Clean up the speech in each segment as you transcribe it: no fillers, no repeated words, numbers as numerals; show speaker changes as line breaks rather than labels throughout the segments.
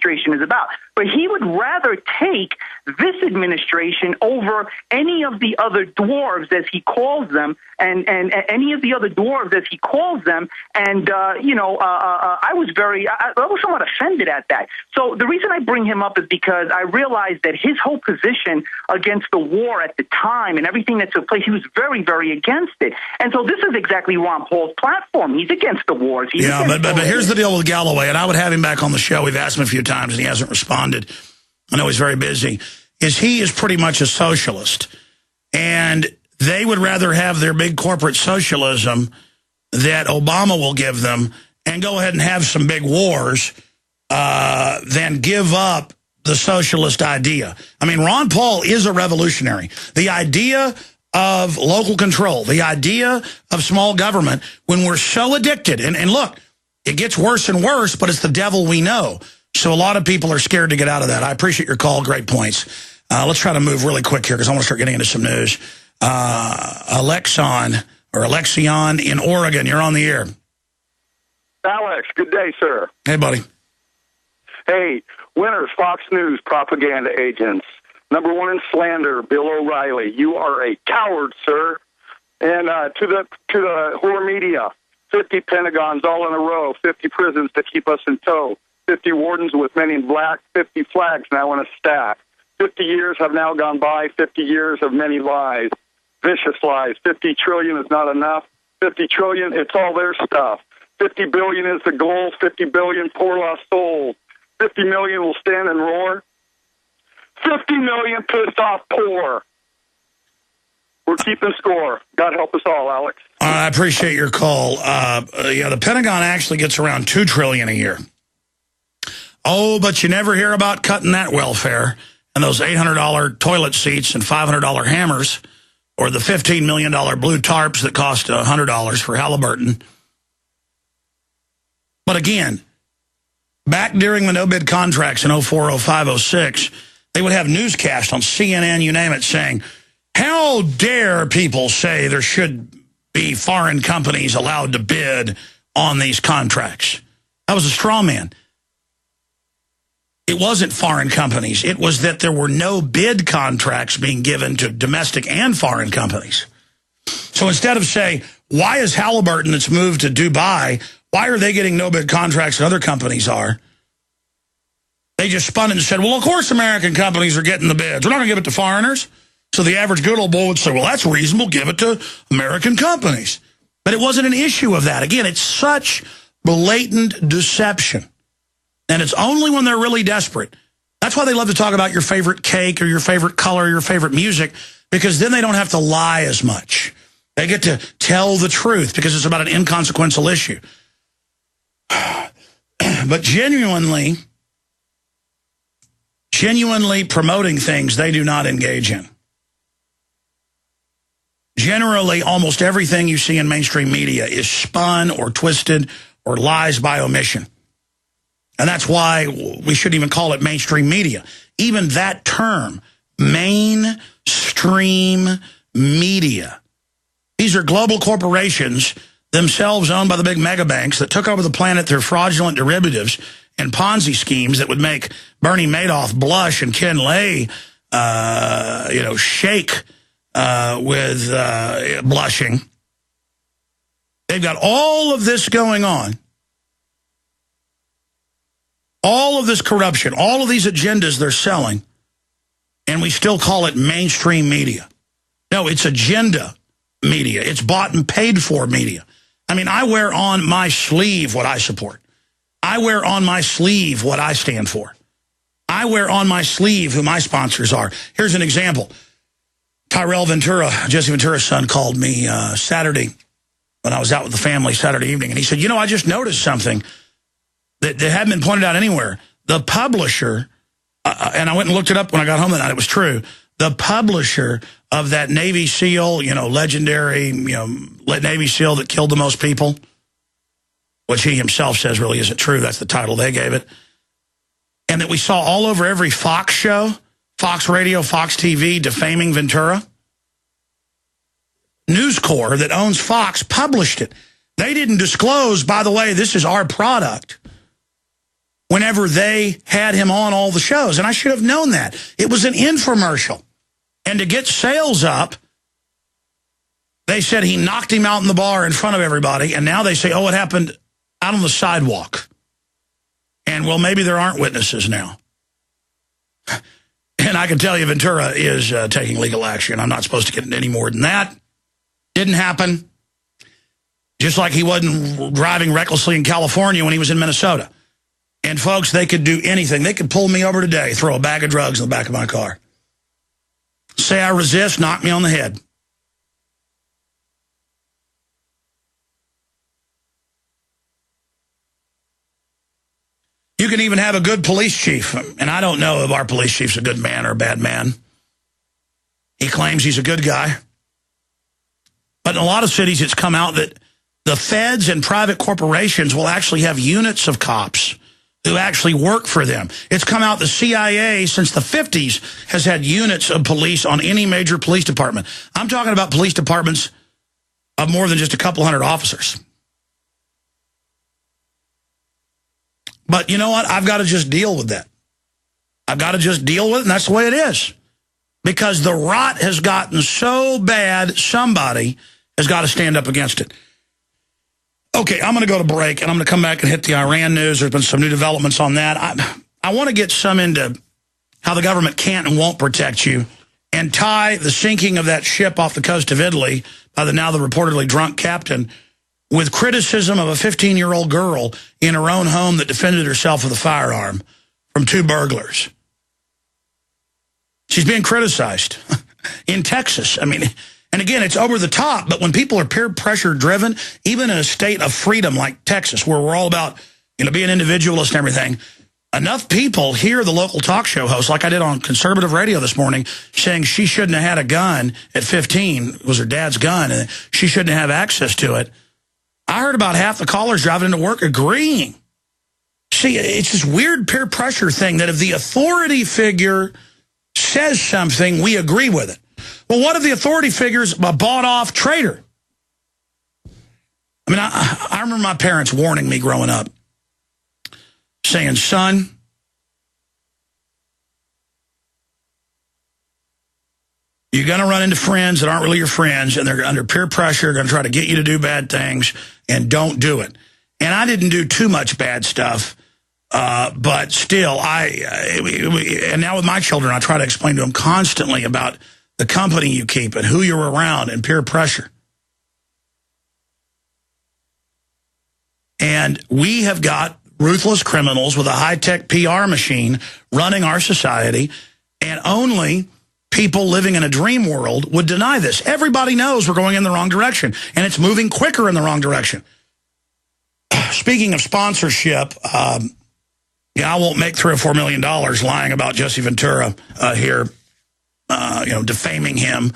administration is about. But he would rather take this administration over any of the other dwarves, as he calls them, and any of the other dwarves, as he calls them. And, I was somewhat offended at that. So the reason I bring him up is because I realized that his whole position against the war at the time and everything that took place, he was very, very against it. And so this is exactly Ron Paul's platform. He's against the wars.
But here's the deal with Galloway, and I would have him back on the show. We've asked him a few times, and he hasn't responded. I know he's very busy. He is pretty much a socialist, and they would rather have their big corporate socialism that Obama will give them and go ahead and have some big wars than give up the socialist idea. I mean, Ron Paul is a revolutionary. The idea of local control, the idea of small government, when we're so addicted, and look, it gets worse and worse, but it's the devil we know. So a lot of people are scared to get out of that. I appreciate your call. Great points. Let's try to move really quick here because I want to start getting into some news. Alexion in Oregon, you're on the air.
Alex, good day, sir.
Hey, buddy.
Hey, winners, Fox News propaganda agents. Number one in slander, Bill O'Reilly. You are a coward, sir. And to the whore media, 50 Pentagons all in a row, 50 prisons to keep us in tow, 50 wardens with men in black, 50 flags now in a stack. 50 years have now gone by, 50 years of many lies, vicious lies. 50 trillion is not enough. 50 trillion, it's all their stuff. 50 billion is the goal. 50 billion, poor lost souls. 50 million will stand and roar. 50 million pissed off poor. We're keeping score. God help us all, Alex.
I appreciate your call. The Pentagon actually gets around $2 trillion a year. Oh, but you never hear about cutting that welfare and those $800 toilet seats and $500 hammers, or the $15 million blue tarps that cost $100 for Halliburton. But again, back during the no-bid contracts in 04, 05, 06, they would have newscasts on CNN, you name it, saying, how dare people say there should be foreign companies allowed to bid on these contracts? That was a straw man. It wasn't foreign companies. It was that there were no bid contracts being given to domestic and foreign companies. So instead of saying, why is Halliburton that's moved to Dubai, why are they getting no bid contracts and other companies are? They just spun it and said, well, of course American companies are getting the bids. We're not going to give it to foreigners. So the average good old boy would say, well, that's reasonable. Give it to American companies. But it wasn't an issue of that. Again, it's such blatant deception. And it's only when they're really desperate. That's why they love to talk about your favorite cake or your favorite color or your favorite music, because then they don't have to lie as much. They get to tell the truth because it's about an inconsequential issue. But genuinely promoting things they do not engage in. Generally, almost everything you see in mainstream media is spun or twisted or lies by omission. And that's why we shouldn't even call it mainstream media. Even that term, mainstream media. These are global corporations, themselves owned by the big mega banks, that took over the planet through fraudulent derivatives and Ponzi schemes that would make Bernie Madoff blush and Ken Lay, shake with blushing. They've got all of this going on. All of this corruption, all of these agendas they're selling, and we still call it mainstream media. No, it's agenda media. It's bought and paid for media. I mean, I wear on my sleeve what I support. I wear on my sleeve what I stand for. I wear on my sleeve who my sponsors are. Here's an example. Tyrell Ventura, Jesse Ventura's son, called me Saturday when I was out with the family Saturday evening, and he said, I just noticed something that hadn't been pointed out anywhere. The publisher, and I went and looked it up when I got home that night, it was true, the publisher of that Navy SEAL, legendary, Navy SEAL that killed the most people, which he himself says really isn't true. That's the title they gave it. And that we saw all over every Fox show, Fox Radio, Fox TV, defaming Ventura. News Corp that owns Fox published it. They didn't disclose, by the way, this is our product. whenever they had him on all the shows. And I should have known that. It was an infomercial. And to get sales up, they said he knocked him out in the bar in front of everybody. And now they say, oh, it happened out on the sidewalk. And, well, maybe there aren't witnesses now. And I can tell you Ventura is taking legal action. I'm not supposed to get into any more than that. Didn't happen. Just like he wasn't driving recklessly in California when he was in Minnesota. And, folks, they could do anything. They could pull me over today, throw a bag of drugs in the back of my car. Say I resist, knock me on the head. You can even have a good police chief. And I don't know if our police chief's a good man or a bad man. He claims he's a good guy. But in a lot of cities, it's come out that the feds and private corporations will actually have units of cops who actually work for them. It's come out the CIA, since the 50s, has had units of police on any major police department. I'm talking about police departments of more than just a couple hundred officers. But you know what? I've got to just deal with that. I've got to just deal with it, and that's the way it is. Because the rot has gotten so bad, somebody has got to stand up against it. Okay, I'm going to go to break, and I'm going to come back and hit the Iran news. There's been some new developments on that. I want to get some into how the government can't and won't protect you, and tie the sinking of that ship off the coast of Italy by the reportedly drunk captain with criticism of a 15-year-old girl in her own home that defended herself with a firearm from 2 burglars. She's being criticized in Texas. I mean, and again, it's over the top, but when people are peer pressure driven, even in a state of freedom like Texas, where we're all about, being individualist and everything, enough people hear the local talk show host, like I did on conservative radio this morning, saying she shouldn't have had a gun at 15. It was her dad's gun, and she shouldn't have access to it. I heard about half the callers driving into work agreeing. See, it's this weird peer pressure thing that if the authority figure says something, we agree with it. Well, what if the authority figure's a bought-off traitor? I mean, I remember my parents warning me growing up, saying, son, you're going to run into friends that aren't really your friends, and they're under peer pressure, going to try to get you to do bad things, and don't do it. And I didn't do too much bad stuff, but still, and now with my children, I try to explain to them constantly about the company you keep and who you're around and peer pressure. And we have got ruthless criminals with a high-tech PR machine running our society, and only people living in a dream world would deny this. Everybody knows we're going in the wrong direction, and it's moving quicker in the wrong direction. Speaking of sponsorship, I won't make $3 or $4 million lying about Jesse Ventura here, defaming him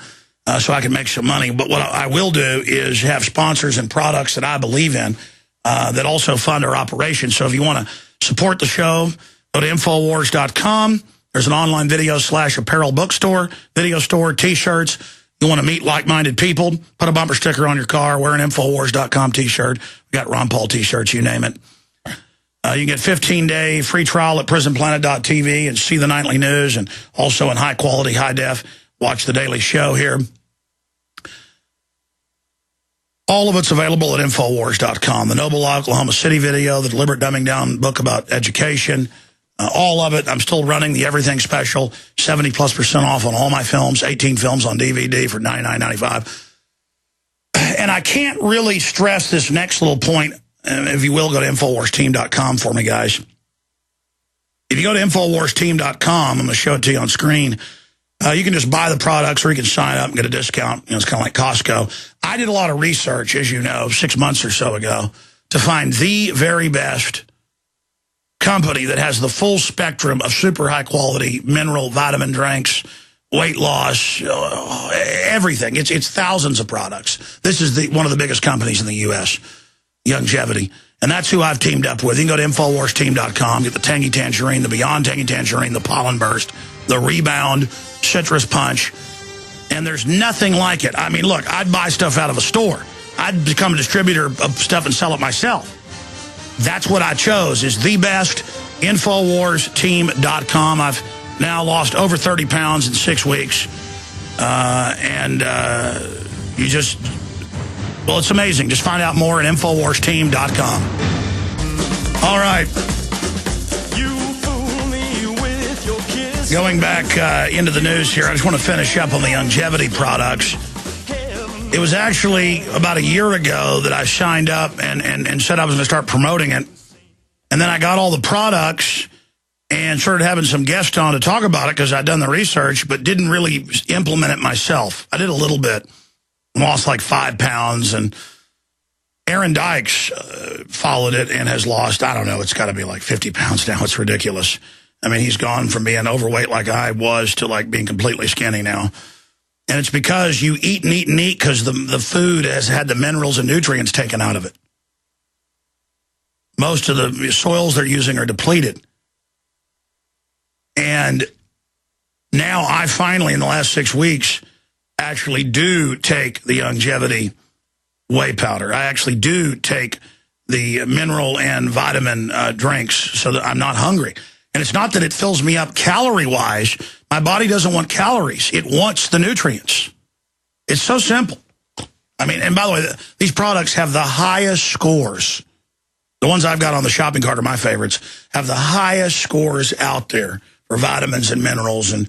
so I can make some money. But what I will do is have sponsors and products that I believe in that also fund our operation. So if you want to support the show, go to Infowars.com. There's an online video/apparel bookstore, video store, T-shirts. You want to meet like-minded people, put a bumper sticker on your car, wear an Infowars.com T-shirt. We got Ron Paul T-shirts, you name it. You can get 15-day free trial at Prisonplanet.tv and see the nightly news, and also in high quality, high def, watch the daily show here. All of it's available at Infowars.com. The Noble Oklahoma City video, the deliberate dumbing down book about education, all of it. I'm still running the Everything Special, 70+% off on all my films, 18 films on DVD for $99.95. And I can't really stress this next little point. If you will, go to InfoWarsTeam.com for me, guys. If you go to InfoWarsTeam.com, I'm going to show it to you on screen. You can just buy the products, or you can sign up and get a discount. It's kind of like Costco. I did a lot of research, as you know, 6 months or so ago, to find the very best company that has the full spectrum of super high-quality mineral, vitamin drinks, weight loss, everything. It's thousands of products. This is one of the biggest companies in the U.S., Longevity. And that's who I've teamed up with. You can go to InfoWarsTeam.com, get the Tangy Tangerine, the Beyond Tangy Tangerine, the Pollen Burst, the Rebound, Citrus Punch, and there's nothing like it. I mean, look, I'd buy stuff out of a store. I'd become a distributor of stuff and sell it myself. That's what I chose, is the best, InfoWarsTeam.com. I've now lost over 30 pounds in 6 weeks. You just, well, it's amazing. Just find out more at InfoWarsTeam.com. All right. Going back into the news here, I just want to finish up on the longevity products. It was actually about a year ago that I signed up and said I was going to start promoting it. And then I got all the products and started having some guests on to talk about it because I'd done the research, but didn't really implement it myself. I did a little bit, lost like 5 pounds, and Aaron Dykes followed it and has lost, I don't know, it's got to be like 50 pounds now. It's ridiculous. I mean, he's gone from being overweight like I was to like being completely skinny now. And it's because you eat and eat and eat because the food has had the minerals and nutrients taken out of it. Most of the soils they're using are depleted. And now I finally, in the last 6 weeks, actually do take the longevity whey powder. I actually do take the mineral and vitamin drinks so that I'm not hungry. And it's not that it fills me up calorie-wise. My body doesn't want calories. It wants the nutrients. It's so simple. I mean, and by the way, these products have the highest scores. The ones I've got on the shopping cart are my favorites, have the highest scores out there for vitamins and minerals. And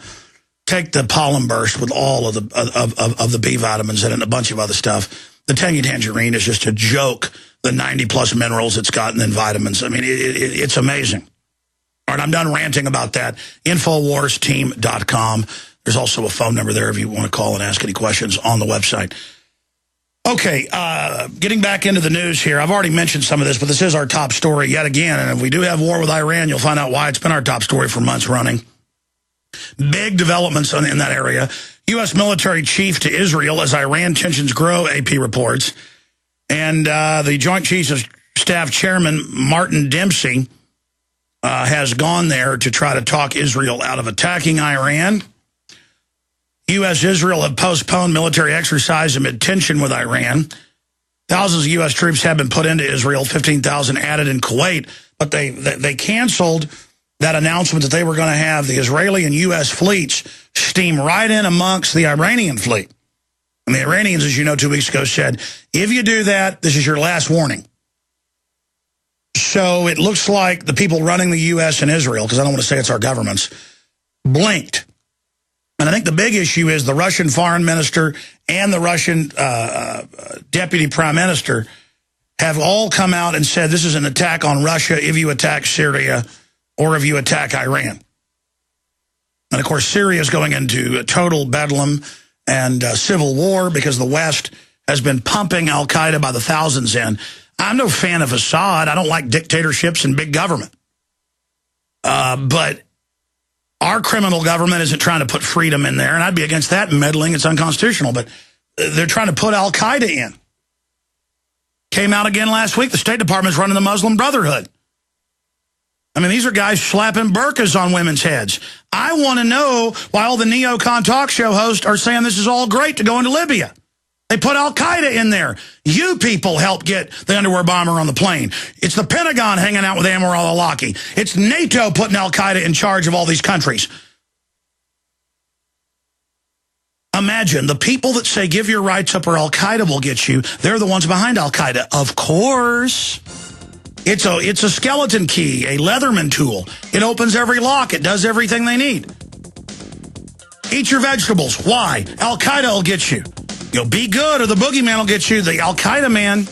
take the pollen burst with all of the B vitamins in it and a bunch of other stuff. The Tangy Tangerine is just a joke, the 90-plus minerals it's got and then vitamins. I mean, it's amazing. All right, I'm done ranting about that. InfoWarsTeam.com. There's also a phone number there if you want to call and ask any questions on the website. Okay, getting back into the news here. I've already mentioned some of this, but this is our top story yet again. And if we do have war with Iran, you'll find out why. It's been our top story for months running. Big developments in that area. U.S. military chief to Israel as Iran tensions grow, AP reports. And the Joint Chiefs of Staff Chairman Martin Dempsey has gone there to try to talk Israel out of attacking Iran. U.S.-Israel have postponed military exercise amid tension with Iran. Thousands of U.S. troops have been put into Israel, 15,000 added in Kuwait, but they canceled that announcement that they were going to have the Israeli and U.S. fleets steam right in amongst the Iranian fleet. And the Iranians, as you know, 2 weeks ago said, if you do that, this is your last warning. So it looks like the people running the U.S. and Israel, because I don't want to say it's our governments, blinked. And I think the big issue is the Russian foreign minister and the Russian deputy prime minister have all come out and said this is an attack on Russia if you attack Syria or if you attack Iran. And, of course, Syria is going into a total bedlam and civil war because the West has been pumping al-Qaeda by the thousands in. I'm no fan of Assad. I don't like dictatorships and big government. But our criminal government isn't trying to put freedom in there, and I'd be against that meddling. It's unconstitutional. But they're trying to put al-Qaeda in. Came out again last week. The State Department's running the Muslim Brotherhood. I mean, these are guys slapping burqas on women's heads. I want to know why all the neocon talk show hosts are saying this is all great to go into Libya. They put al-Qaeda in there. You people helped get the underwear bomber on the plane. It's the Pentagon hanging out with Anwar al-Awlaki. It's NATO putting al-Qaeda in charge of all these countries. Imagine the people that say give your rights up or al-Qaeda will get you. They're the ones behind al-Qaeda. Of course. It's a skeleton key, a Leatherman tool. It opens every lock. It does everything they need. Eat your vegetables. Why? Al-Qaeda will get you. You'll be good or the boogeyman will get you. The Al-Qaeda man.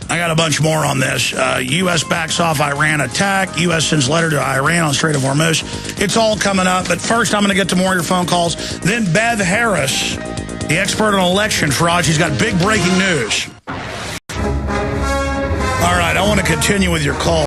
I got a bunch more on this. U.S. backs off Iran attack. U.S. sends letter to Iran on Strait of Hormuz. It's all coming up. But first, I'm going to get to more of your phone calls. Then Bev Harris, the expert on election fraud. She's got big breaking news. All right, I want to continue with your call.